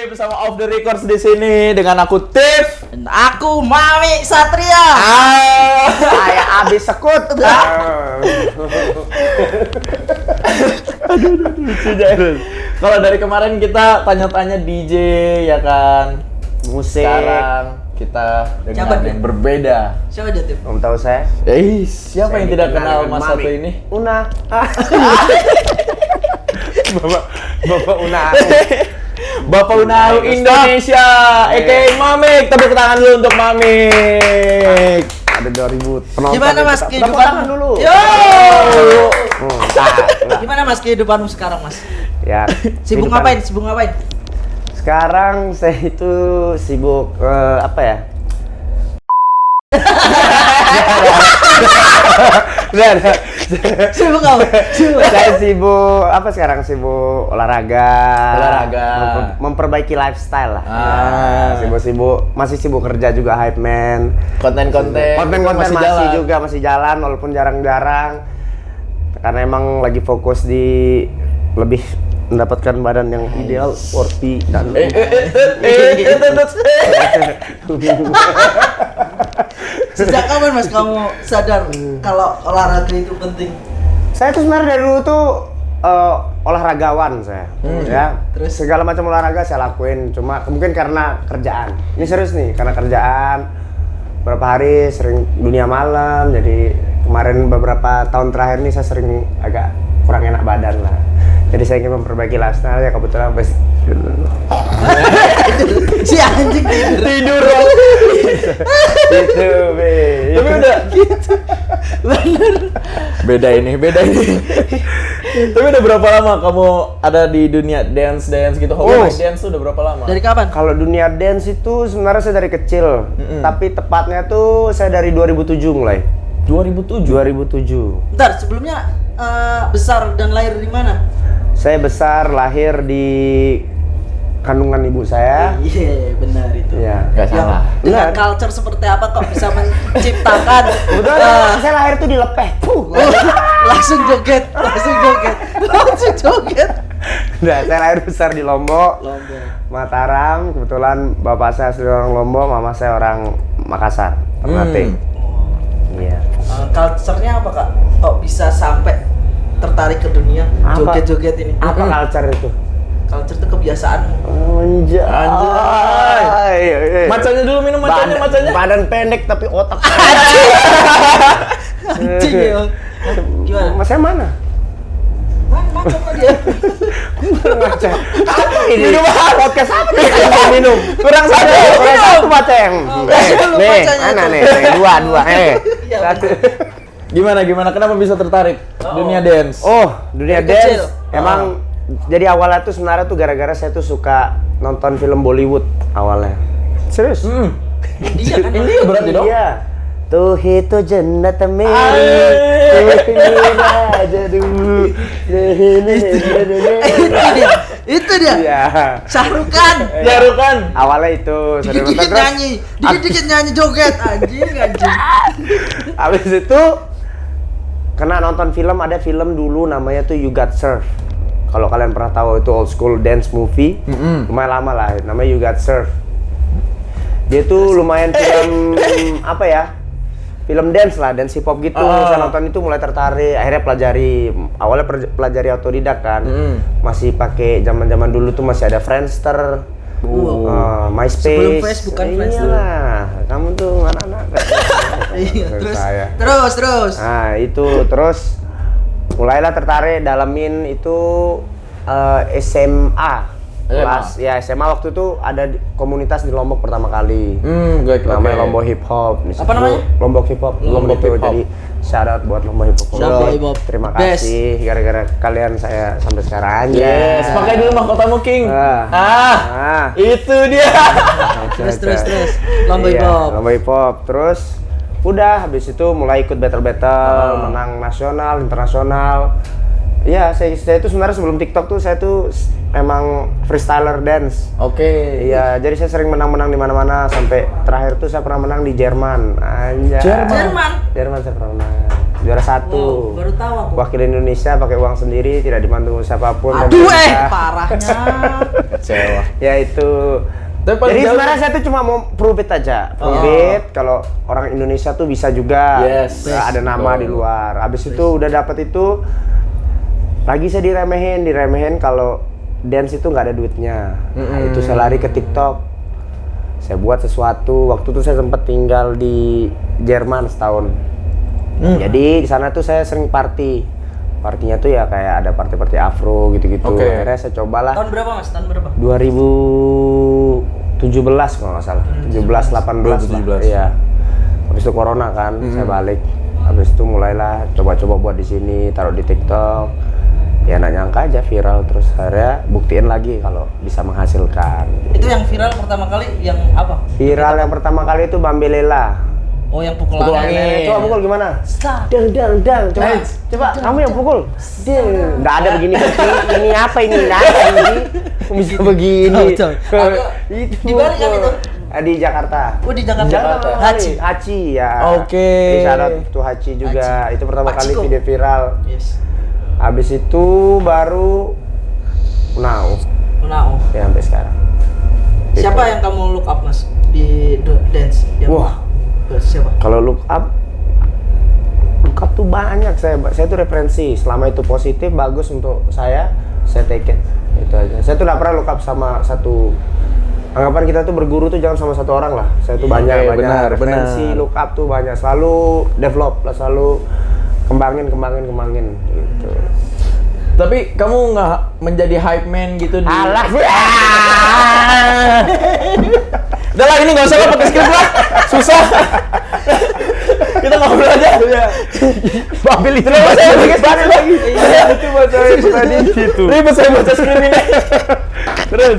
bersama Off the Records di sini dengan aku Tiff dan aku Mami Satria. Saya abis sekut. Aduh. Kalau dari kemarin kita tanya-tanya DJ ya kan, Musik. sekarang kita dengan Siapa yang berbeda. Siapa dia Tiff? Belum tahu saya. Siapa Saya yang tidak dikenal kenal dengan Mas Mami. satu ini? Una. Bapak Una. Bapak Unahu Indonesia, aka Mamik. Tepuk tangan dulu untuk Mamik. Ada 2000 penonton. Gimana Mas Tepuk kehidupan? tangan dulu. Yo. Nah. Gimana Mas kehidupanmu sekarang Mas? Ya. Sibuk kehidupan. ngapain? Sibuk ngapain? Sekarang saya itu sibuk apa ya? Nah, Sibuk apa? saya sibuk apa sekarang? Sibuk olahraga. Memperbaiki lifestyle lah. Masih sibuk kerja juga, hype man. Konten-konten masih jalan walaupun jarang-jarang. Karena emang lagi fokus di lebih mendapatkan badan yang ideal, sporty dan Sejak kapan Mas kamu sadar kalau olahraga itu penting? saya tuh sebenarnya dari dulu tuh olahragawan saya, ya. Terus? Segala macam olahraga saya lakuin, cuma mungkin karena kerjaan. Ini serius nih, karena kerjaan. Beberapa hari sering dunia malam, jadi kemarin beberapa tahun terakhir nih saya sering agak kurang enak badan lah. Jadi saya ingin memperbaiki lifestyle ya, kebetulan Si anjing tidur. itu be. Tapi udah bener. beda ini. Tapi udah berapa lama kamu ada di dunia dance gitu? Dance tuh udah berapa lama? Dari kapan? Kalau dunia dance itu sebenarnya saya dari kecil, tapi tepatnya tuh saya dari 2007 mulai. 2007. 2007. Bentar, sebelumnya besar dan lahir di mana? Saya besar lahir di kandungan ibu saya. Iya, benar itu. Ya. Gak salah. Dengan Benar. culture seperti apa kok bisa menciptakan Kebetulan saya lahir tuh di Lepeh. langsung joget. Nah, saya lahir besar di Lombok, Lombok. Mataram. Kebetulan bapak saya asli orang Lombok, mama saya orang Makassar, Ternate. Iya. Culture-nya apa Kak? Kok bisa sampai tertarik ke dunia Apa? joget-joget ini? Apa culture itu? Culture itu kebiasaan. Anjay. Macanya dulu minum macanya. Badan pendek tapi otak. Anjing ya. Gimana? Mas saya mana? Mana kok dia? Ngaca. Apa ini? Minum apa? Podcast apa nih? Minum. Kurang satu. Kurang satu maceng. kasih dulu Nih, macanya mana tuh. nih? Dua. Iya, Satu. Gimana? Kenapa bisa tertarik dunia dance? Oh, dunia Dari kecil. dance. Emang jadi awalnya tuh sebenarnya tuh gara-gara saya tuh suka nonton film Bollywood awalnya. Serius? Dia kan India berarti dong? Iya. Tuh itu jannat me. Itu dia. Iya. Syahrukan. Jarukan. Awalnya itu sering Dikit-dikit nonton, terus nyanyi, dikit-dikit nyanyi joget anjing. habis itu kena nonton film, ada film dulu namanya tuh You Got Served. Kalau kalian pernah tahu itu old school dance movie, lumayan lama lah, namanya You Got Served. Dia tuh lumayan film apa ya? Film dance lah, dance hip hop gitu. Saya nonton itu mulai tertarik, akhirnya awalnya pelajari otodidak kan. Masih pakai zaman-zaman dulu tuh masih ada Friendster. MySpace. Sebelum Facebook kan Friendster. Iyalah, kamu tuh anak-anak. Iya, Saya. terus. Nah, itu terus mulailah tertarik dalamin itu SMA. Kelas ya SMA waktu itu ada komunitas di Lombok pertama kali. Namanya Lombok Hip Hop. Apa namanya? Lombok Hip Hop. Lombok Hip Hop. Jadi shout out buat Lombok Hip Hop. Lombok Hip Hop. Terima Best. kasih gara-gara kalian saya sampai sekarang aja. Yes, pakai dulu mahkotamu King. Itu dia. Terus. Lombok Hip Hop. Lombok Hip Hop. Terus udah habis itu mulai ikut battle, menang nasional, internasional. Iya, saya itu sebenarnya sebelum TikTok tuh saya tuh emang freestyler dance. Oke. Iya, jadi saya sering menang-menang di mana-mana sampai terakhir tuh saya pernah menang di Jerman. Anjay. Jerman Jerman saya pernah menang. Juara 1. Wow, baru tahu aku. Wakil Indonesia pakai uang sendiri, tidak dibantu siapapun. dan Aduh bisa- parahnya. Kecewa. Ya itu. Tapi paling Jadi jauh- sebenarnya saya tuh cuma mau prove it aja. Prove it kalau orang Indonesia tuh bisa juga. Yes. Nggak ada nama Betul. di luar. Habis itu udah dapet itu, lagi saya diremehin kalau dance itu nggak ada duitnya. Nah, itu saya lari ke TikTok. Saya buat sesuatu. Waktu itu saya sempat tinggal di Jerman setahun. Jadi di sana tuh saya sering party. Partinya tuh ya kayak ada party-party Afro gitu-gitu. Oke. Akhirnya saya cobalah. Tahun berapa Mas? Tahun berapa? 2017 kalau nggak salah. 17, 18 lah. 17. Iya. Habis itu corona kan, saya balik. Habis itu mulailah coba-coba buat di sini, taruh di TikTok. Ya nggak nyangka aja viral, terus akhirnya buktiin lagi kalau bisa menghasilkan. Itu yang viral pertama kali yang apa? Viral yang pertama kali itu Bambelela. Oh yang pukul Pukul angin. angin. Coba pukul gimana? Stop. Dang. Coba kamu yang pukul. Nggak ada begini. Ini apa ini? Nggak ada ini. Kok bisa begini? Betul. Itu. Di Bali kan itu? Di Jakarta. Oh di Jakarta. Haci. Haci. Haci ya. Oke. Jadi shout out to Haci juga. Itu pertama kali Hachiko. video viral. Yes. Habis itu baru Now. Nah, Ya sampai sekarang. siapa yang kamu look up Mas di dance? Yang Wah. Siapa? Kalau look up tuh banyak. Saya tuh referensi. Selama itu positif, bagus untuk saya take it. Itu aja. Saya tuh nggak pernah look up sama satu. Anggapan kita tuh berguru tuh jangan sama satu orang lah. Saya tuh banyak benar, referensi, benar. look up tuh banyak. Selalu develop lah, selalu kembangin gitu. Tapi kamu nggak menjadi hype man gitu di... Alah. Udah lah, ini nggak usah lah pakai skrip lah. Susah. Kita ngobrol aja. Babil itu Kenapa saya pakai skrip lagi? itu bahasa tadi gitu. Ribet saya baca skrip ini. Terus.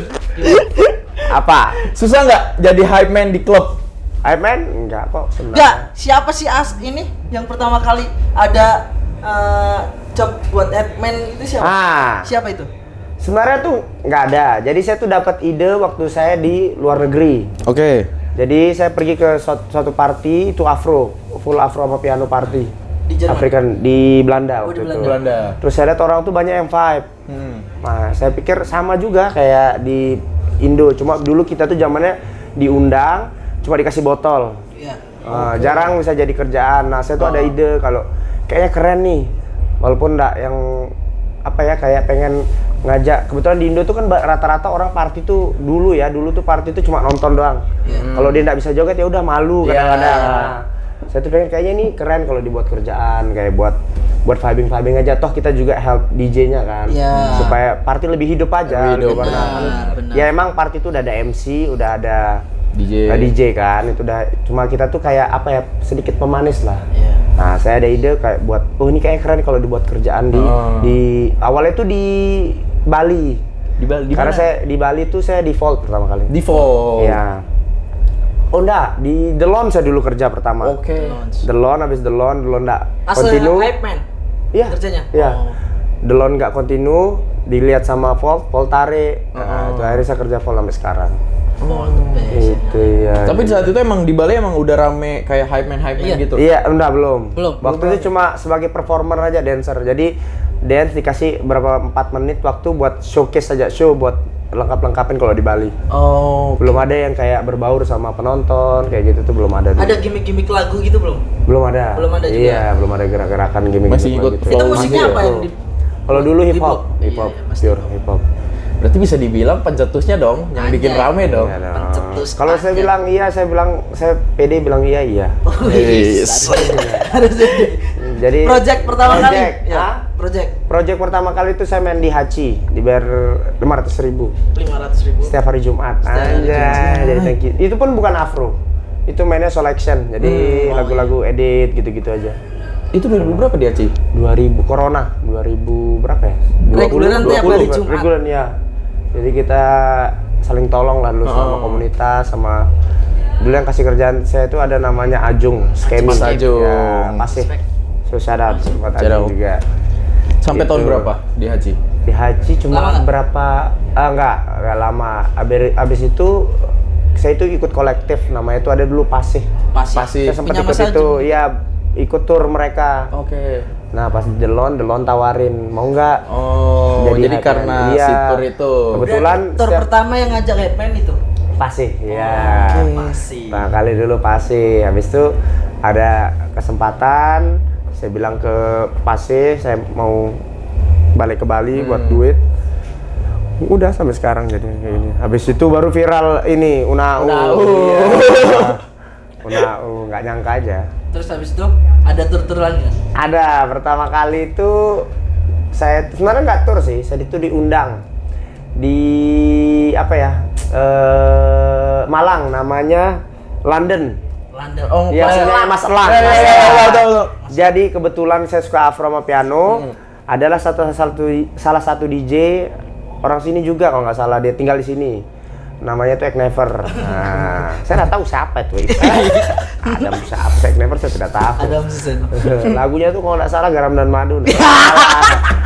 Apa? Susah nggak jadi hype man di klub? Hype man? Enggak kok. Senang. Enggak, siapa sih ini yang pertama kali ada job buat admin itu siapa? Siapa itu? Sebenarnya tuh nggak ada. Jadi saya tuh dapat ide waktu saya di luar negeri. Oke. Jadi saya pergi ke suatu party itu Afro, full Afro sama piano party. Di Jerman? African di Belanda Oh, waktu di itu. Belanda. Terus saya lihat orang tuh banyak yang vibe. Nah, saya pikir sama juga kayak di Indo. Cuma dulu kita tuh zamannya diundang, cuma dikasih botol. Iya. Jarang bisa jadi kerjaan. Nah, saya tuh ada ide kalau kayaknya keren nih. Walaupun enggak yang apa ya, kayak pengen ngajak. Kebetulan di Indo tuh kan rata-rata orang party tuh dulu tuh party tuh cuma nonton doang. Kalau dia enggak bisa joget ya udah malu kadang-kadang. Nah, saya tuh pengen kayaknya nih keren kalau dibuat kerjaan, kayak buat vibing aja. Toh kita juga help DJ-nya kan. Iya. Supaya party lebih hidup aja. Lebih hidup, Karena benar. ya emang party tuh udah ada MC, udah ada DJ. DJ kan, itu udah cuma kita tuh kayak apa ya, sedikit pemanis lah. Iya. Nah, saya ada ide kayak buat, ini kayak keren kalau dibuat kerjaan di awalnya tuh di Bali. Di Bali. Karena saya di Bali tuh saya default pertama kali. Default. Iya. Oh enggak, di The Lawn saya dulu kerja pertama. Oke. The Lawn, habis The Lawn enggak Asal continue. hype man Iya. kerjanya? Iya. Oh. The Lawn nggak continue, dilihat sama Volt tarik. Nah, itu akhirnya saya kerja Volt sampai sekarang. Oh, the best. Itu ya. Tapi saat itu emang di Bali emang udah rame kayak hype man Iya. gitu. Iya, enggak belum. Belum. Waktu itu cuma sebagai performer aja, dancer. Jadi dance dikasih berapa 4 menit waktu buat showcase aja, show buat lengkap-lengkapin kalau di Bali. Oh. Belum ada yang kayak berbaur sama penonton kayak gitu tuh belum ada. Ada gimmick-gimmick lagu gitu belum? Belum ada. Belum ada juga. Iya, belum ada gerak-gerakan gimmick Masih ikut gitu. Itu flow musiknya masih apa ya? yang di Kalau dulu hip hop, Iya, hip hop, iya, pasti. pure hip hop. Berarti bisa dibilang pencetusnya dong yang bikin Anjay. rame dong. Iya dong. Pencetus Kalau saya aja. bilang iya, saya pede bilang iya. Oh, Yes. Harus Jadi project pertama kali. project, Ya, Hah? project pertama kali itu saya main di Haci, dibayar 500.000 500.000. setiap hari Jumat. Setiap hari Anjay, jadi thank you. Itu pun bukan Afro. Itu mainnya selection. Jadi lagu-lagu edit gitu-gitu aja. Itu 2000 berapa dia, Ci? 2000 Corona, 2000 berapa ya? Reguleran tiap hari Jumat. Reguleran ya. Jadi kita saling tolong lah dulu sama komunitas, sama dulu yang kasih kerjaan saya itu ada namanya Ajung, scamming. Mas Ajung. Ya, pasti. So shout out buat Ajung juga. Sampai tahun Gitu. berapa di Haji? Di Haji cuma Lama nggak? berapa? Enggak lama. Abis itu saya itu ikut kolektif, namanya itu ada dulu Pasih. Pasti. Pasti. Saya sempat Punya ikut Mas itu, Ajung. ya ikut tour mereka. Oke. Nah pas di Delon tawarin mau nggak? Oh, jadi hype karena man. Iya. si tour itu. Kebetulan Tour pertama yang ngajak Hitman itu. Pasi, ya. Pasi. Nah kali dulu Pasi. Habis itu ada kesempatan, saya bilang ke Pasi, saya mau balik ke Bali buat duit. Udah sampai sekarang jadi kayak gini. Habis itu baru viral ini Unau. Unau, nggak nyangka aja. Terus habis itu ada tur-tur lagi nggak? Ada, pertama kali itu saya sebenarnya nggak tur sih, saya itu diundang di apa ya, Malang, namanya London. London. Oh, Iya, Mas Elang. Jadi kebetulan saya suka afro sama piano, adalah salah satu DJ orang sini juga kalau nggak salah, dia tinggal di sini. Namanya tuh Ek Never. Nah, saya nggak tahu siapa itu. Adam siapa? Ek Never saya tidak tahu. Adam Susan. Lagunya tuh kalau nggak salah Garam dan Madu.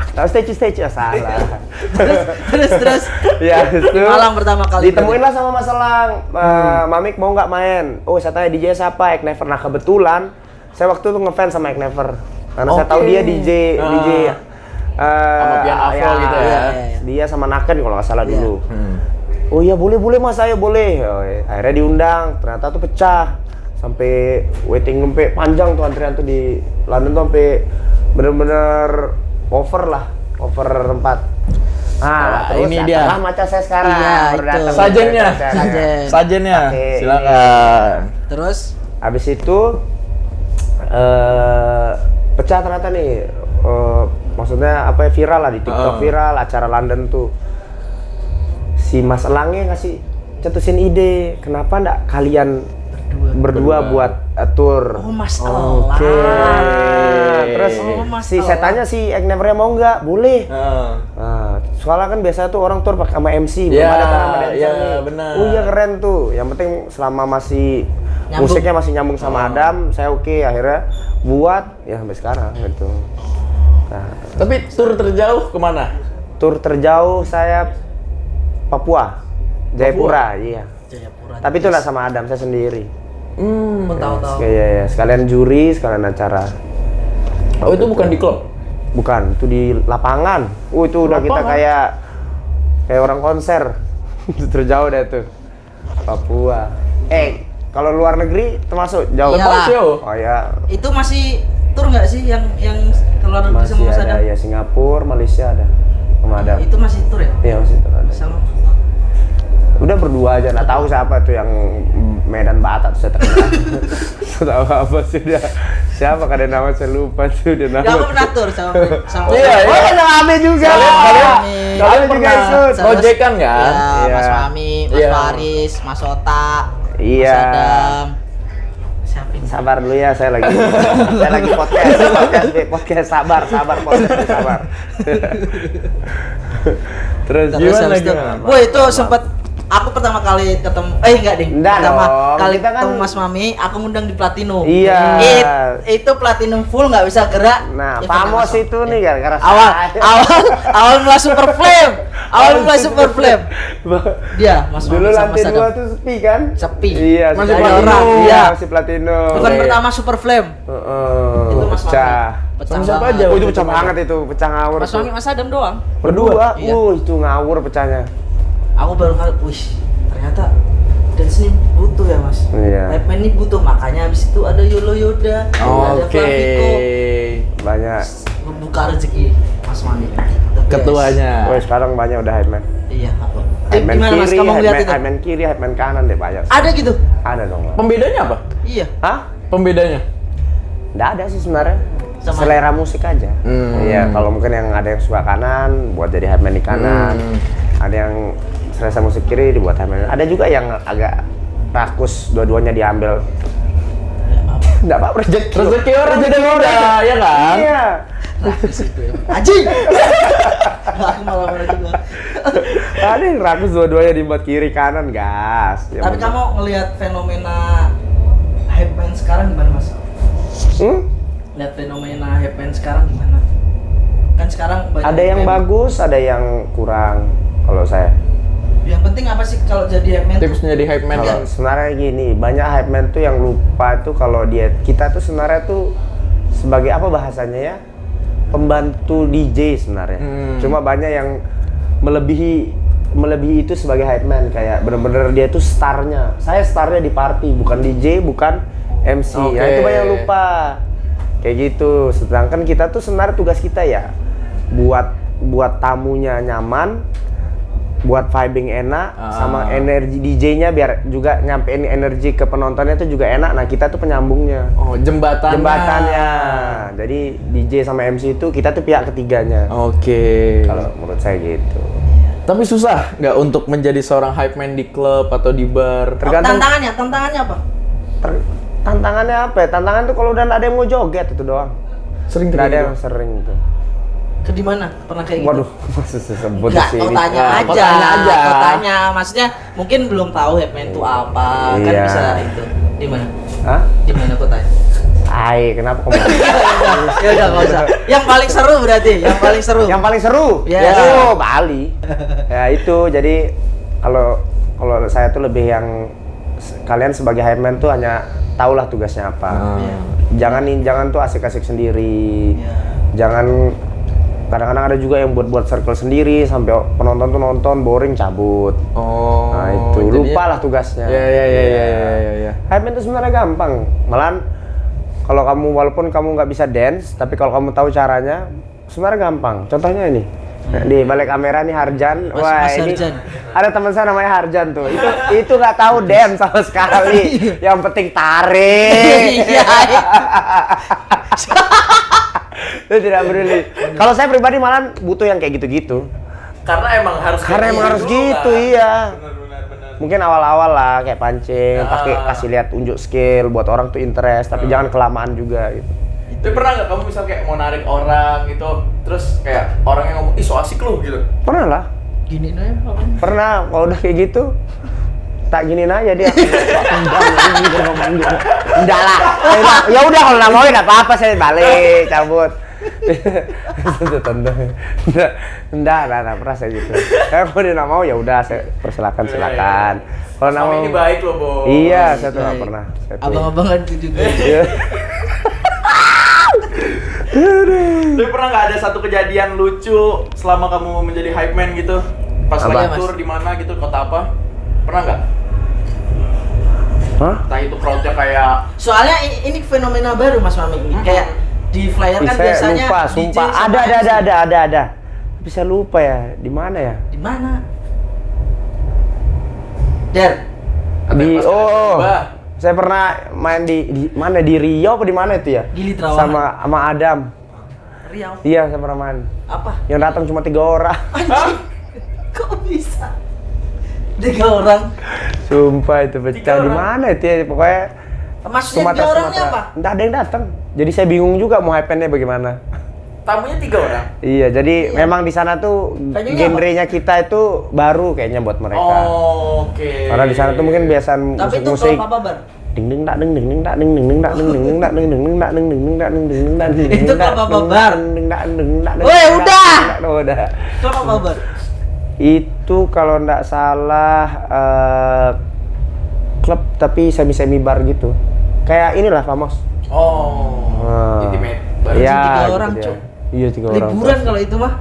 Tahu stage ya salah. Terus. Ya itu. Malang pertama kali. Ditemuin lah sama Mas Elang. Mamik mau nggak main? Oh saya tanya DJ siapa? Ek Never. Nah kebetulan saya waktu itu ngefans sama Ek Never. Karena saya tahu dia DJ. Sama piano afro gitu ya. Dia sama Naken kalau nggak salah dulu. Oh iya boleh Mas, ayo boleh. Oh, akhirnya diundang, ternyata tuh pecah. Sampai waiting sampai panjang tuh antrian tuh di London tuh sampai bener-bener over tempat. Nah, terus ini dia. Maca saya sekarang. Iya, Baru itu. datang. Sajennya. Oke, Silakan. Terus Habis itu pecah ternyata nih. Maksudnya apa ya, viral lah di TikTok, viral acara London tuh. Si Mas Elangnya ngasih cetusin ide, kenapa ndak kalian berdua buat tour? oh Mas Elang. Oke. Terus Mas si Elang. saya tanya si Ek Nevernya mau nggak? Boleh. Nah, soalnya kan biasanya tuh orang tour pakai sama MC, belum ada kan sama dancer iya, nih. benar. Oh iya keren tuh. Yang penting selama masih musiknya masih nyambung sama Adam, saya oke. Akhirnya buat ya sampai sekarang gitu. Nah, Tapi tour terjauh kemana? tur terjauh saya Papua, Jayapura, iya. Jayapura. Tapi itu nggak sama Adam, saya sendiri. Tahu-tahu. Iya, sekalian juri, sekalian acara. Oh itu bukan di klub? Bukan, itu di lapangan. Itu udah kita kayak orang konser. Terjauh deh tuh. Papua. Kalau luar negeri termasuk jauh. Iyalah. Oh ya. Itu masih tur nggak sih yang keluar negeri Masih sama Mas ada Adam? ya, Singapura, Malaysia ada. Sama Adam. Itu masih tur ya? Iya, masih tur ada. Sama. Udah berdua aja, nggak tahu siapa tuh yang Medan Batak tuh saya terkenal. Tahu apa sih dia? Siapa kadang nama saya lupa tuh dia nama. Ya aku pernah tur sama Iya, Oh, ada Ame juga. Kalian juga pernah ikut. gojekan kan? Ya, Mas Iya. Fahmi, Mas Iya. Faris, Mas Ota, Iya. Mas Adam. Siapa ini? Sabar dulu ya, saya lagi podcast. Sabar podcast sabar. Terus Terus habis itu, wah itu sempat aku pertama kali ketemu, enggak deh. Enggak Pertama dong, kali kita kan- ketemu Mas Mami, aku ngundang di Platinum. Iya. Itu Platinum full nggak bisa gerak. Nah, Ya, Famos masuk. itu nih gara-gara awal mulai Super Flame. Super Flame. Dia Mas Dulu Mami sama lantai Mas 2 Adam. tuh sepi kan? Sepi. Iya, Masih sepi. Platinum. Iya, masih Platinum. Bukan pertama Super Flame. Itu Mas pecah. Mami. Sama siapa banget. aja? Oh, itu pecah banget itu, pecah ngawur. Mas tuh. Mami, Mas Adam doang. Berdua. Iya. Itu ngawur pecahnya. Aku baru kali, wih, ternyata dance ini butuh ya Mas. Iya. Batman ini butuh, makanya abis itu ada Yolo Yoda, ada Oke. Flavico, Banyak. membuka rezeki Mas Mami. The best. Ketuanya. Oh, sekarang banyak udah Hypeman. Iya. Hypeman Gimana Mas, kiri, kamu ngeliat itu? Hypeman kiri, Hypeman kanan deh banyak. Ada gitu? Ada dong. Pembedanya apa? Iya. Hah? Pembedanya? Nggak ada sih sebenarnya. Sama Selera musik aja. Iya, kalau mungkin yang ada yang suka kanan, buat jadi Hypeman di kanan. Ada yang selera musik kiri dibuat Hypeman. Ada juga yang agak rakus, dua-duanya diambil. Nggak apa-apa, Rezeki orang jadi muda, ya kan? Iya. rakus itu ya. Anjing! Aku malah marah juga. Ada yang rakus dua-duanya dibuat kiri kanan, gas. Ya Tapi bener. kamu ngelihat fenomena hype band sekarang gimana Mas? Lihat fenomena hype band sekarang gimana? Kan sekarang banyak Ada yang band. bagus, ada yang kurang. Kalau saya. Yang penting apa sih kalau jadi hype band? Tips menjadi hype man. Kalau sebenarnya gini, banyak hype man tuh yang lupa tuh kalau kita tuh sebenarnya tuh sebagai apa bahasanya ya, pembantu DJ sebenarnya. Cuma banyak yang melebihi itu sebagai hype man, kayak bener-bener dia tuh starnya. Saya starnya di party, bukan DJ, bukan MC. Ya itu banyak lupa. Kayak gitu. Sedangkan kita tuh sebenarnya tugas kita ya buat tamunya nyaman, buat vibing enak, sama energi DJ-nya biar juga nyampein energi ke penontonnya itu juga enak. Nah, kita tuh penyambungnya. Oh, jembatannya. Jadi DJ sama MC itu kita tuh pihak ketiganya. Oke. Kalau menurut saya gitu. Tapi susah nggak untuk menjadi seorang hype man di klub atau di bar? Tergantung Tantangannya apa? tantangannya apa ya? Tantangan tuh kalau udah nggak ada yang mau joget itu doang. Sering Nggak ada terjadi. yang sering tuh. Ke di mana? Pernah kayak gitu? Waduh, masih sebut Enggak, sih. kau tanya Nah, aja. kau tanya aja. Kau tanya. Maksudnya mungkin belum tahu hype man itu apa. Kan Iya. bisa itu. Di mana? Hah? Di mana kau tanya? Hai, kenapa kamu? Ya udah enggak usah. Yang paling seru berarti, yang paling seru. Yang paling seru? Ya. Oh, Bali. Ya itu, jadi kalau saya tuh lebih yang kalian sebagai hype man tuh hanya tahulah tugasnya apa. Jangan tuh asik-asik sendiri. Iya. Jangan kadang-kadang ada juga yang buat circle sendiri sampai penonton tuh nonton boring cabut. Oh. Nah itu jadinya- lupa lah tugasnya. Ya. Hype man itu sebenarnya gampang. Malahan kalau kamu walaupun kamu nggak bisa dance, tapi kalau kamu tahu caranya sebenarnya gampang. Contohnya ini. Di balik kamera nih Harjan. Mas ini Harjan. ada teman saya namanya Harjan tuh. Itu nggak tahu dance sama sekali. Yang penting tarik. Iya. Itu tidak peduli. Kalau saya pribadi malah butuh yang kayak gitu-gitu. Karena emang harus gitu, iya. Mungkin awal-awal lah kayak pancing, kasih lihat unjuk skill buat orang tuh interest, tapi jangan kelamaan juga gitu. Tapi pernah nggak kamu misal kayak mau narik orang gitu, terus kayak orang yang ngomong, ih so asik lu gitu? Pernah lah. Gini nih, Pernah, kalau udah kayak gitu tak giniin aja dia. Enggak lah. Ya udah kalau nggak mau ya nggak apa-apa, saya balik cabut. Enggak pernah saya gitu. Kalau dia nggak mau ya udah saya silakan. Kalau nggak Sama mau ini baik loh, Bo. iya, saya tuh nggak Baik. pernah. Saya tuh- abang-abangan itu juga. Iya. Tapi pernah nggak ada satu kejadian lucu selama kamu menjadi hype man gitu? Pas Apa? lagi Mas? tour di mana gitu, kota apa? Pernah nggak? Hah? Entah itu crowdnya kayak Soalnya ini fenomena baru Mas Mami ini. Kayak di flyer kan Saya biasanya lupa, DJ sumpah. sama MC. Ada. Tapi saya lupa ya, di mana ya? Di mana? Der. Di pas Bah. saya pernah main di mana, di Riau apa di mana itu ya? Gili Trawangan. Sama Adam. Riau. Iya, saya pernah main. Apa? Yang datang cuma 3 orang. Anjing. Kok bisa? 3 orang. Sumpah itu pecah. 3 Di orang? mana itu ya? Pokoknya Maksudnya 3 orangnya apa? Nggak ada yang datang. Jadi saya bingung juga mau hype-nya bagaimana. tamunya 3 orang. Iya, jadi memang di sana tuh Kayaknya genrenya kita itu baru kayaknya buat mereka. Oh, oke. Karena di sana tuh mungkin biasaan Tapi itu musik-musik. klub apa bar? Ding ding dak ding ding ding dak ding ding ding dak ding ding ding dak ding ding ding dak ding ding ding dak ding ding ding dak ding ding Itu dak apa, ding Bar? ding dak ding dak ding Woi, ding udah! dak ding udah. Klub apa bar? Itu kalau ndak salah klub tapi semi bar gitu. Kayak inilah Famos. Oh, intimate. Baru Iya, 3 gitu orang, dia. Cuk. Iya, 3 orang. Liburan kalau itu mah.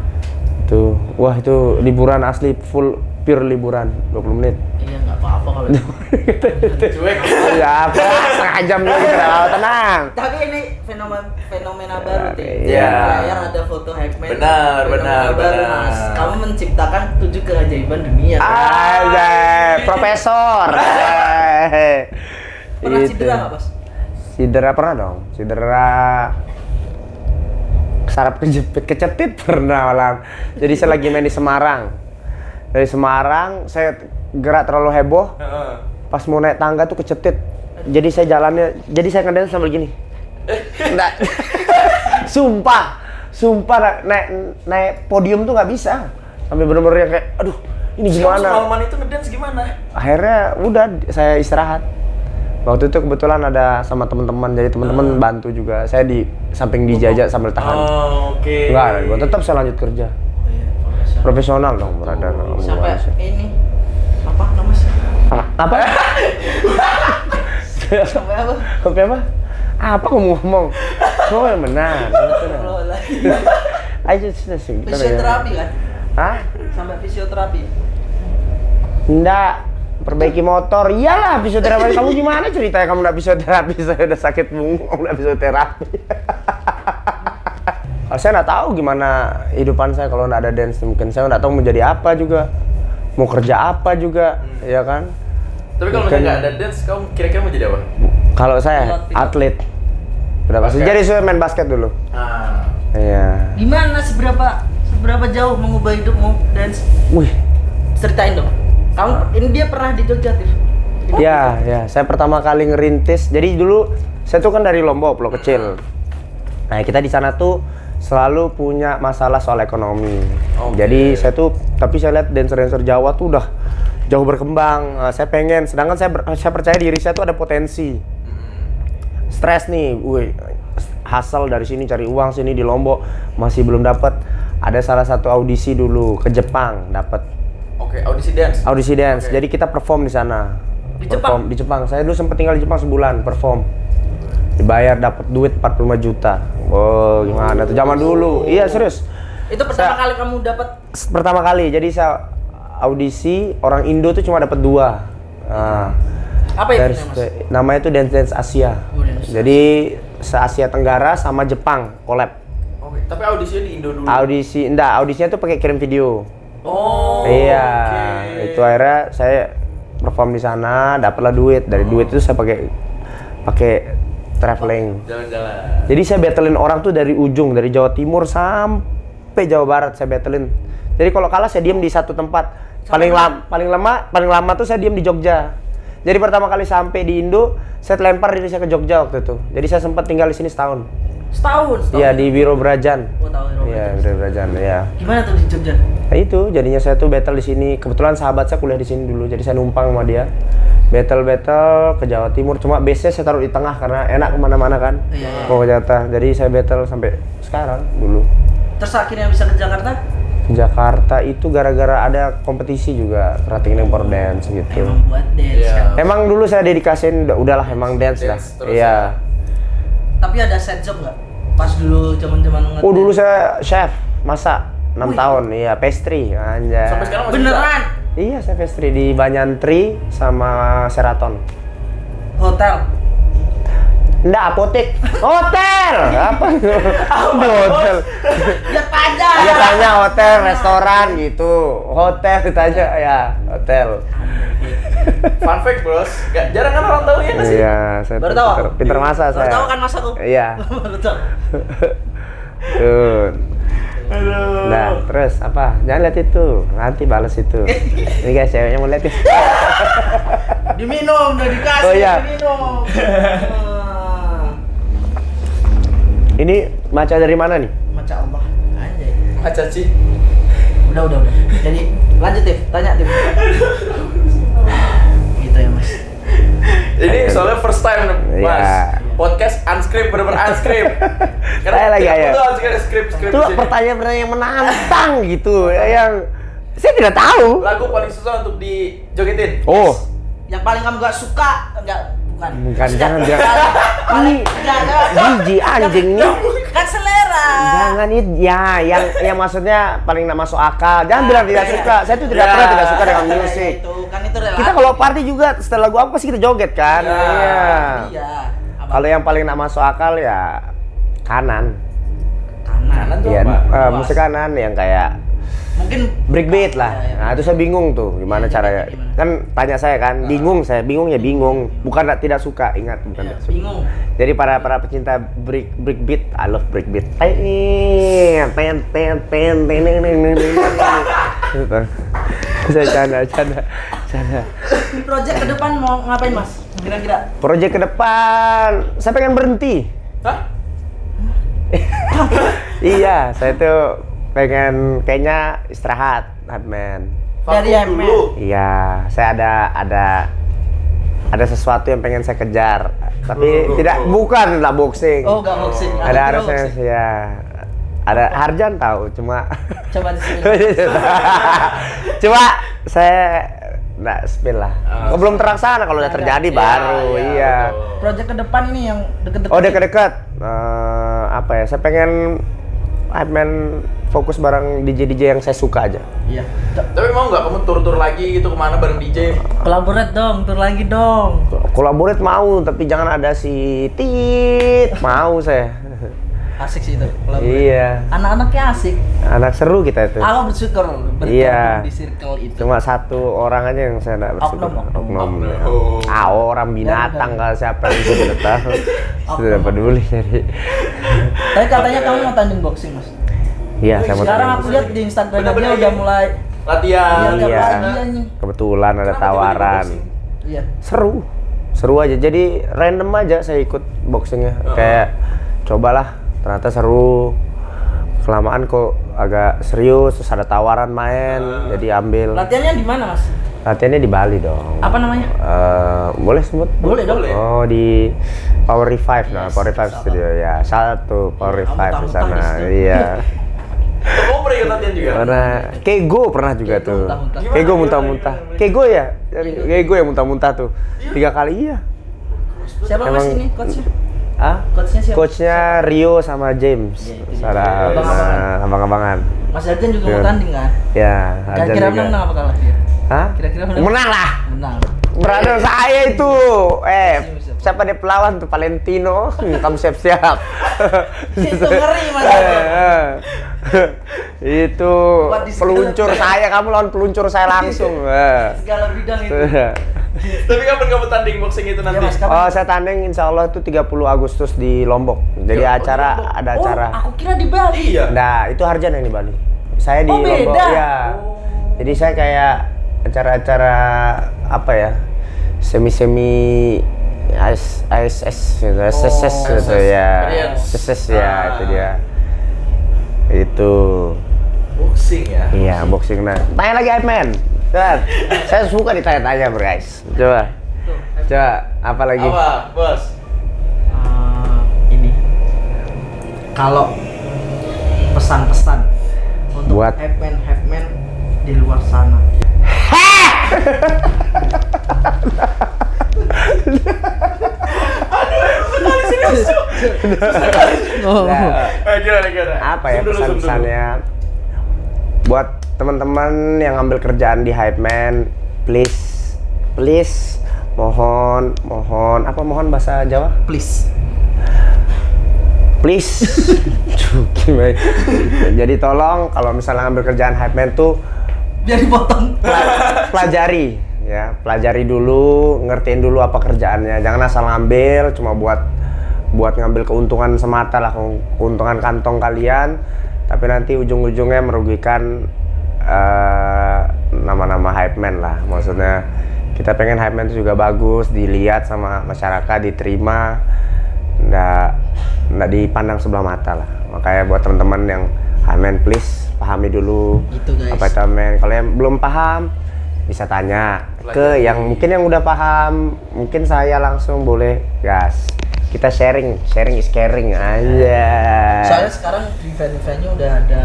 Tuh. Wah, itu liburan asli full pure liburan 20 menit. Iya nggak apa-apa kalau itu. cuek. Ya apa? Setengah jam dulu kita tenang. Tapi ini fenomena baru tuh. Iya. Flyer ada foto hype man. Benar, Fenomena benar, baru, benar. Mas. Kamu menciptakan 7 keajaiban dunia. Aja, profesor. Pernah Itu. cedera nggak, Mas? Cedera pernah dong. Cedera saraf kecetit pernah malam. Jadi saya lagi main di Semarang. Dari Semarang saya gerak terlalu heboh. Heeh. Pas mau naik tangga tuh kecetit. Jadi saya jalannya, jadi saya ngedance sambil gini. Nggak. Sumpah naik podium tuh nggak bisa. Sampai bener-bener yang kayak, aduh ini Kamu gimana? semalaman itu ngedance gimana? Akhirnya udah saya istirahat. Waktu itu kebetulan ada sama teman-teman, jadi teman-teman bantu juga. Saya di samping dijajak sambil tahan. Oh, oke. Enggak, gua tetap saya lanjut kerja. Oh iya, profesional. Profesional dong, brother. Sampai ini apa namanya? Apa? Sampai apa? Sampai apa? Apa kamu ngomong? Oh yang benar. Lo lagi. Ayo sudah sih. Fisioterapi kan? Hah? Sampai fisioterapi. Enggak. Perbaiki motor. Iyalah fisioterapi. Kamu gimana ceritanya kamu enggak fisioterapi? Saya udah sakit punggung, kamu enggak fisioterapi. Saya nggak tahu gimana kehidupan saya kalau nggak ada dance. Mungkin saya nggak tahu mau jadi apa juga, mau kerja apa juga, ya kan? Tapi kalau misalnya nggak ada dance, kamu kira-kira mau jadi apa? Kalau saya atlet, udah pasti. Jadi saya main basket dulu. Iya. Gimana seberapa jauh mengubah hidupmu dance? Wih. Ceritain dong. Kamu ini dia pernah di Jogja, Tif? Iya, ya. Saya pertama kali ngerintis. Jadi dulu saya tuh kan dari Lombok, pulau kecil. Nah, kita di sana tuh selalu punya masalah soal ekonomi. Jadi saya tuh, tapi saya lihat dancer-dancer Jawa tuh udah jauh berkembang. Saya pengen, sedangkan saya percaya diri saya tuh ada potensi. Stres nih, hustle dari sini cari uang sini di Lombok masih belum dapat. Ada salah satu audisi dulu ke Jepang dapat. Oke, audisi dance. Audisi dance. Jadi kita perform di sana. Di Jepang? Di Jepang. Saya dulu sempat tinggal di Jepang sebulan perform. Dibayar dapat duit 45 juta. Oh, gimana tuh zaman dulu. Iya, serius. Itu pertama kali kamu dapat? Pertama kali. Jadi saya audisi orang Indo tuh cuma dapat 2. Nah, apa itu Mas? namanya tuh Dance Asia. Jadi se-Asia Tenggara sama Jepang collab. Oke, tapi audisinya di Indo dulu. Audisinya tuh pakai kirim video. Oh. Iya, itu akhirnya saya perform di sana, dapatlah duit. Dari duit itu saya pakai traveling. Jalan-jalan. Jadi saya battlein orang tuh dari ujung, dari Jawa Timur sampai Jawa Barat saya battlein. Jadi kalau kalah saya diem di satu tempat. Paling lama tuh saya diem di Jogja. Jadi pertama kali sampai di Indo, saya lempar diri saya ke Jogja waktu itu. Jadi saya sempat tinggal di sini setahun. Setahun? Iya, di Wiro Brajan. Oh, tahu Wiro Brajan. Iya, Wiro Brajan, iya. Gimana tuh di Jogja? Nah itu, jadinya saya tuh battle di sini. Kebetulan sahabat saya kuliah di sini dulu, jadi saya numpang sama dia. Battle ke Jawa Timur, cuma base-nya saya taruh di tengah karena enak kemana-mana kan. Iya. Kalau Jakarta, jadi saya battle sampai sekarang dulu. Terus akhirnya bisa ke Jakarta? Jakarta itu gara-gara ada kompetisi juga, Rating Impor Dance gitu. Emang buat dance kan? Emang dulu saya dedikasiin, udahlah emang dance dah. Iya. Tapi ada set job nggak? Pas dulu zaman-zaman nge-dance? Oh dulu saya chef, masak 6 tahun, iya pastry, anjay. Sampai sekarang masih Beneran? Iya saya pastry di Banyantri sama Sheraton. Hotel? Nggak, apotek. Hotel! Apa? Hotel. Ya pajak! Dia tanya hotel, restoran gitu. Hotel ditanya ya, hotel. Fun fact, Bros. Jarang kan orang tahu ya nggak sih? Iya, saya Baru tahu? pinter masak saya. Baru tahu kan masak aku? Iya. Baru tahu. Tuh. Aduh. Nah, terus apa? Jangan lihat itu, nanti balas itu. Ini guys, ceweknya mau lihat ya. Diminum, udah dikasih, Oh, iya. diminum. Ini maca dari mana nih? Maca Allah. Anjay. Maca Ci. Udah. Jadi lanjut Tif, tanya Tif. Gitu ya Mas. Ini soalnya first time Mas. Iya. Podcast unscript, bener-bener unscript. Saya lagi aja. Script Itu pertanyaan-pertanyaan yang menantang gitu, yang saya tidak tahu. Lagu paling susah untuk dijogetin. Oh, Yang paling kamu gak suka, bukan. bukan, jangan. Paling enggak. Jijik anjing nih. Kan selera. Jangan itu ya, yang maksudnya paling nggak masuk akal. Jangan bilang tidak suka. Saya tuh tidak pernah tidak suka dengan musik. Itu relatif. Kita kalau party juga setelah lagu apa pasti kita joget kan? Iya. Kalau yang paling nggak masuk akal ya kanan. Kanan tuh Iya, apa? musik kanan yang kayak mungkin breakbeat lah. Iya. Nah itu saya bingung tuh gimana Iya, caranya. gimana? Kan tanya saya kan, bingung saya, bingung. Bukan tidak suka, ingat bukan Iya, tidak suka. bingung. Jadi para pecinta breakbeat, I love breakbeat. Saya canda. Di project ke depan mau ngapain Mas? Kira-kira? Proyek ke depan, saya pengen berhenti. Hah? Iya, saya tuh pengen kayaknya istirahat, Admin. Dari Vakum ML. dulu. Iya, saya ada sesuatu yang pengen saya kejar, tapi bukan lah boxing. Oh, enggak boxing. Ada Aku kira harusnya boxing. ya. Ada Harjan tahu, cuma Coba di sini. cuma saya nggak spill lah. Belum terlaksana, kalau udah terjadi baru. Iya. Project ke depan ini yang deket-deket. Oh, deket-deket. Apa ya? Saya pengen Hypeman fokus bareng DJ yang saya suka aja. Iya. Tapi mau nggak kamu tur-tur lagi gitu kemana bareng DJ? Collaborate dong, tur lagi dong. Kolaborate mau, tapi jangan ada si Tit. Mau saya. Asik sih itu. Collaborate. Iya. Anak-anaknya asik. Anak seru kita itu. Aku bersyukur bergabung Iya. di circle itu. Cuma satu orang aja yang saya nggak bersyukur. Oknum. Ya. Orang binatang kalau siapa yang itu tidak tahu. Sudah peduli jadi. Tapi katanya kamu mau tanding boxing, Mas. Iya, saya mau Sekarang tanya. aku lihat di Instagramnya Bener-bener udah lagi. mulai Latihan. tiap Iya. pagi anjing. Kebetulan ada Kenapa tawaran. tiba-tiba boxing? Iya. Seru aja. Jadi random aja saya ikut boxingnya. Kayak cobalah, ternyata seru. Kelamaan kok agak serius, terus ada tawaran main, jadi ambil. Latihannya di mana, Mas? Latihannya di Bali dong. Apa namanya? Boleh sebut? Boleh dong. Boleh. Oh, di Power Revive, Yes, Power Revive salah. Studio ya. Satu Power Iya, Revive di muntah-muntah sana. di situ. Iya. Kamu pernah ikut latihan juga? Karena Kego pernah juga Kego tuh. muntah-muntah. Kego Gimana, muntah-muntah. gimana? Kego ya? Kego yang muntah-muntah tuh. 3 kali iya. Siapa Mas Emang- ini coachnya? Ah? Coachnya siapa? Coachnya Rio sama James. Iya, itu Saudara dia. Abang-abangan. abang-abangan. Mas Arjan juga Iya. mau tanding kan? Ya, Arjan Kira-kira juga. menang apa kalah dia? Hah? Kira-kira Menang lah. Menang. Brother saya itu. Siap. Siapa dia pelawan tuh? Valentino. Kamu siap-siap. Itu ngeri Mas. Itu Buat di segala peluncur bidang. saya, kamu lawan peluncur saya langsung. Segala bidang itu. Tapi kapan kamu tanding boxing itu nanti? Iya, Mas, kapan? Oh, saya tanding insya Allah itu 30 Agustus di Lombok. Jadi Oh, di acara, Lombok. ada Oh, acara. aku kira di Bali. Iya. Nah, itu Harjan yang di Bali. Saya di Oh, Lombok, beda. ya. Jadi saya kayak acara-acara apa ya? Semi-semi ASS gitu, SSS gitu ya. SSS ya, itu dia. Itu. Boxing ya? Iya, boxing. Nah, tanya lagi Hypeman. Coba. Saya suka ditanya-tanya, guys. Coba. Coba, apa lagi? Apa, bos? Ini. Kalau pesan-pesan untuk Buat- Hypeman di luar sana. Nah, Gimana? apa ya Zoom dulu, zoom dulu. pesan-pesannya buat teman-teman yang ambil kerjaan di Hypeman, please mohon apa mohon bahasa Jawa? Please. Gimana? Jadi tolong kalau misalnya ambil kerjaan Hypeman tuh Biar dipotong. pelajari dulu, ngertiin dulu apa kerjaannya. Jangan asal ngambil cuma buat ngambil keuntungan semata lah, keuntungan kantong kalian, tapi nanti ujung-ujungnya merugikan nama-nama Hypeman lah. Maksudnya kita pengen Hypeman itu juga bagus, dilihat sama masyarakat, diterima, nggak dipandang sebelah mata lah. Makanya buat teman-teman yang Hypeman, please pahami dulu Gitu, guys. apa itu Hypeman. Kalau yang belum paham bisa tanya ke yang udah paham. Mungkin saya langsung boleh gas. Kita sharing is caring aja. Soalnya sekarang di venue-venue udah ada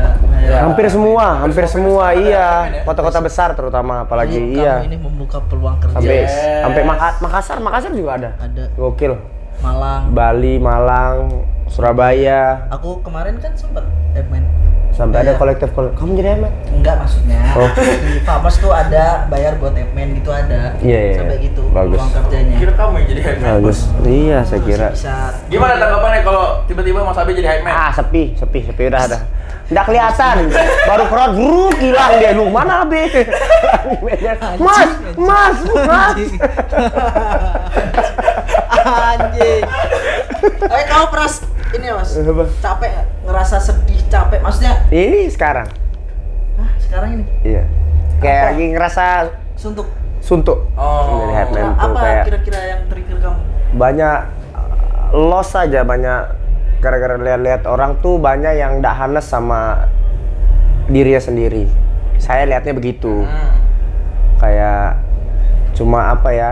Hampir semua ada iya. Hypeman ya? Kota-kota besar terutama apalagi Ini iya. kamu ini membuka peluang kerja. Sampai Makassar juga ada. Ada Gokil. Malang. Bali, Malang, Surabaya. Aku kemarin kan sempet Hypeman. Sampai ada Iya. kolektif. Kamu jadi Hypeman? Enggak maksudnya. Oh. Di Famous tuh ada bayar buat Hypeman gitu ada. Iya. Sampai gitu Bagus. peluang kerjanya. Kira kamu yang jadi hype man, Bagus. bos? Iya, saya kira. Bisa. Gimana tanggapannya kalau tiba-tiba Mas Abi jadi hype man? Sepi udah ada. Nggak kelihatan. Baru crowd grup hilang dia. Lu mana Be? Mas. Anjing. Kamu pernah ini ya, Mas? Apa? Capek nggak? Ngerasa sedih, capek. Maksudnya, Ini sekarang. sekarang ini Iya. Kayak Apa? lagi ngerasa suntuk. suntuk. Oh. Dari Hypeman tuh Apa kayak kira-kira yang trigger kamu? banyak loss aja, banyak gara-gara lihat-lihat orang tuh banyak yang nggak hanes sama dirinya sendiri. Saya lihatnya begitu. Kayak cuma apa ya?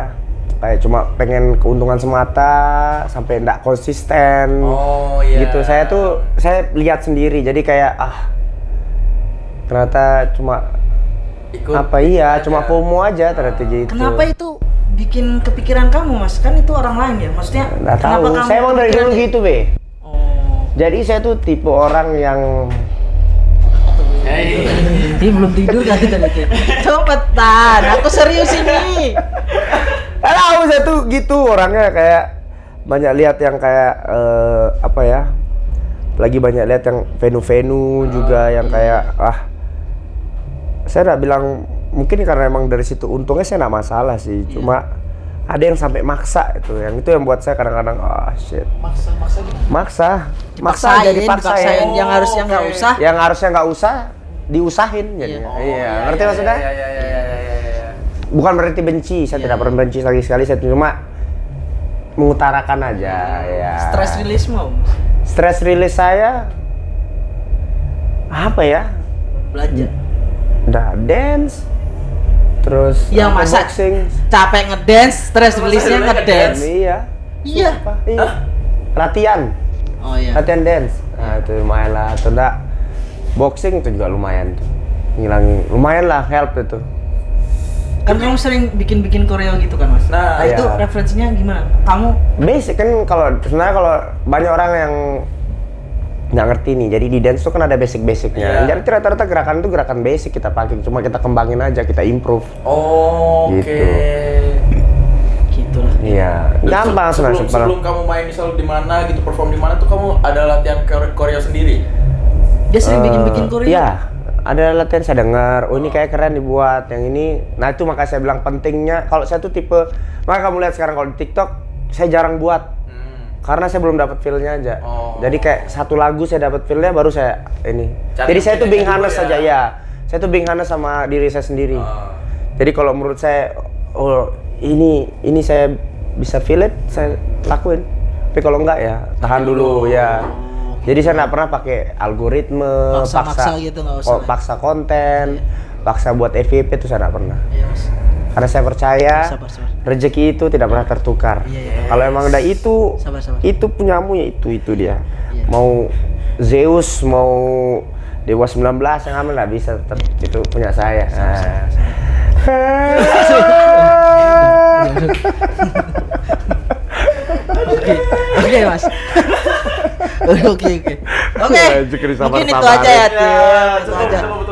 Kayak cuma pengen keuntungan semata sampai nggak konsisten. Oh iya. Gitu. Saya lihat sendiri. Jadi kayak ternyata cuma ikut. Apa iya, cuma FOMO aja ternyata gitu. Kenapa itu bikin kepikiran kamu, Mas? Kan itu orang lain ya, maksudnya. Nggak tahu. Saya emang dari dulu gitu, Be. Oh. Jadi saya tuh tipe orang yang Dia belum tidur kan tadi. Cepetan, aku serius ini. tahu saya tuh gitu orangnya kayak banyak lihat yang kayak apa ya? Lagi banyak lihat yang venue-venue juga yang kayak saya nggak bilang mungkin karena emang dari situ untungnya saya nggak masalah sih, cuma ada yang sampai maksa yang buat saya kadang-kadang shit. Maksa jadi paksain. Yang harusnya nggak usah. Yang harusnya nggak usah diusahin jadinya. Ngerti maksudnya? Iya. Bukan berarti benci, saya tidak pernah benci lagi sekali, saya cuma mengutarakan aja ya. Stress release mau. Stress release saya apa ya? Belajar. Udah dance. Terus Ya masa boxing. capek ngedance, stress release-nya ngedance. Iya. Iya. Iya. Latihan. Oh iya. Latihan dance. Nah, itu lumayan lah. Atau enggak boxing itu juga lumayan tuh. Ngilangin lumayan lah help itu. Kan kamu sering bikin koreo gitu kan, Mas? Nah, itu iya. referensinya gimana? Kamu Basic kan sebenarnya kalau banyak orang yang nggak ngerti nih, jadi di dance tuh kan ada basic-basicnya. Jadi rata-rata gerakan itu gerakan basic kita pakai, cuma kita kembangin aja, kita improve. Oke. gitu lah. Iya, gampang sebenarnya. Sebelum kamu main misal di mana gitu, perform di mana tuh kamu ada latihan koreo sendiri? Dia sering bikin koreo. Iya, ada latihan saya dengar, oh ini kayak keren dibuat, yang ini. Nah itu makanya saya bilang pentingnya, kalau saya tuh tipe, makanya kamu lihat sekarang kalau di TikTok, saya jarang buat. Karena saya belum dapat feel-nya aja. Jadi kayak satu lagu saya dapat feel-nya baru saya ini. Jadi saya tuh being honest saja ya. Saya tuh being honest sama diri saya sendiri. Jadi kalau menurut saya, oh ini saya bisa feel it, saya lakuin. Tapi kalau enggak ya tahan dulu ya. Jadi saya nggak pernah pakai algoritme, Maksa gitu, nggak usah. paksa konten, paksa buat FYP itu saya nggak pernah. Iya, Mas. Karena saya percaya Sabar. rezeki itu tidak pernah tertukar. Iya. Kalau emang ada itu, Sabar. itu punyamu ya itu dia. Iya. Mau Zeus, mau Dewa 19 yang ambil nggak bisa, itu punya saya. Oke, Mas. Oke. Mungkin itu aja ya, Tim.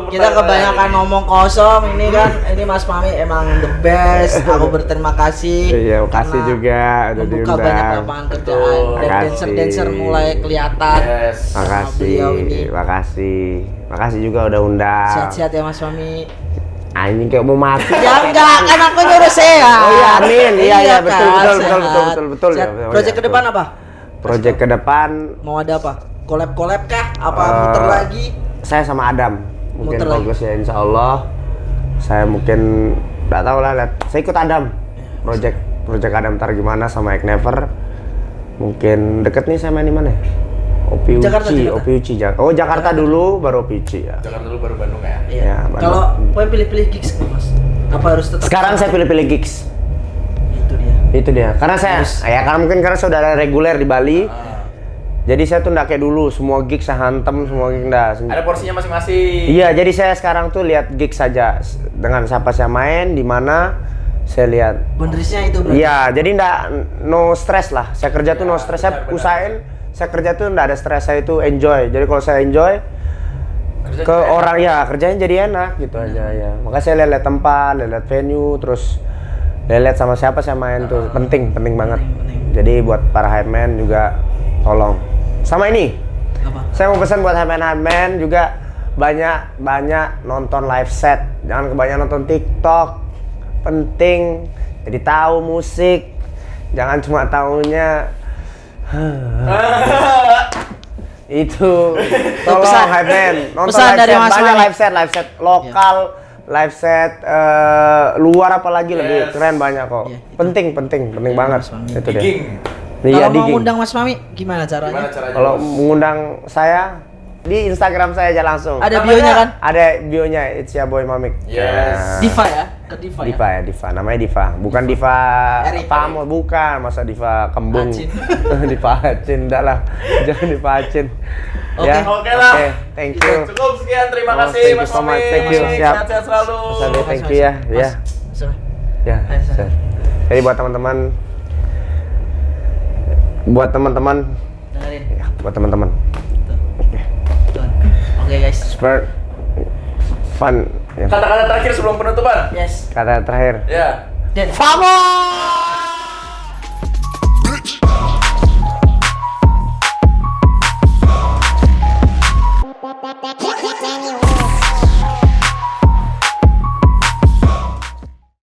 Kita kebanyakan ngomong kosong ini kan. Ini Mas Fahmi emang the best. Aku berterima kasih. Iya, makasih karena juga udah membuka diundang. banyak lapangan kerjaan dan dancer-dancer mulai kelihatan. Sama beliau ini. Makasih juga udah undang. Sehat-sehat ya Mas Fahmi. Anjing kayak mau mati. Ya enggak, kan aku nyuruh sehat. Oh iya, amin. Iya, betul. Sehat. Ya, Project ke depan apa? Project ke depan Mau ada apa? Collab kah? Apa muter lagi? saya sama Adam. Mungkin Muter lagi. bagus ya insyaallah. Saya mungkin enggak tahu lah, lihat. Saya ikut Adam. Project Adam ntar gimana sama Ek Never. Mungkin deket nih saya main di mana ya? Jakarta. Oh, Jakarta dulu baru OPUC ya. Jakarta dulu baru Bandung ya? Iya. Ya, Bandung. Kalau boleh pilih-pilih gigs nggak, Mas? Apa harus tetap? Sekarang saya pilih-pilih gigs. Itu dia. Karena saya karena saya udah ada reguler di Bali. Jadi saya tuh nggak kayak dulu semua gigs saya hantem, semua gigs Ada porsinya masing-masing. Iya, jadi saya sekarang tuh lihat gigs saja dengan siapa saya main, di mana saya lihat. Boundariesnya itu berarti. Iya, jadi no stress lah. Saya kerja tuh no stress. Saya usahain saya kerja tuh nggak ada stres, saya itu enjoy. Jadi kalau saya enjoy Kerja ke jadi orang ya kerjanya jadi enak gitu aja ya. Makanya saya lihat tempat, lihat venue, terus lihat sama siapa saya main tuh penting banget. Jadi buat para hype man juga tolong. Sama ini. Apa? Saya mau pesan buat hype man juga banyak nonton live set. Jangan kebanyakan nonton TikTok. Penting. Jadi tahu musik. Jangan cuma taunya itu tolong pesan. hype man nonton Pesan live dari set, Mas banyak Fahmi. live set lokal, live set luar apalagi lebih keren banyak kok. Iya, penting banget Mas Fahmi. itu dia. Digging. Iya, Kalau mau digging. ngundang Mas Mami gimana caranya? Gimana caranya? Kalau Bos? mengundang saya Di Instagram saya aja langsung. Ada bionya kan? Ada bionya, it's ya boy Mamik. Yes. Diva ya? Ke Diva ya? Diva ya, Diva. Namanya Diva. Bukan Diva Erik. Pamo, bukan. Masa Diva kembung. Acin. Diva Acin, enggak lah. Jangan Diva Acin. Oke. Ya, Oke lah. thank you. Cukup sekian, terima Oh, kasih thank you Mas so much. Mami. Thank you. Mas Mami, Siap. sehat-sehat selalu. Mas Ade, thank you ya. Ya. Ya. Ayo, Sar. Jadi buat teman-teman Dengerin. ya, buat teman-teman. Tuh. Oke guys. Super fun. Ya. Kata-kata terakhir sebelum penutupan. Yes. Kata terakhir. Ya. Dan Vamos!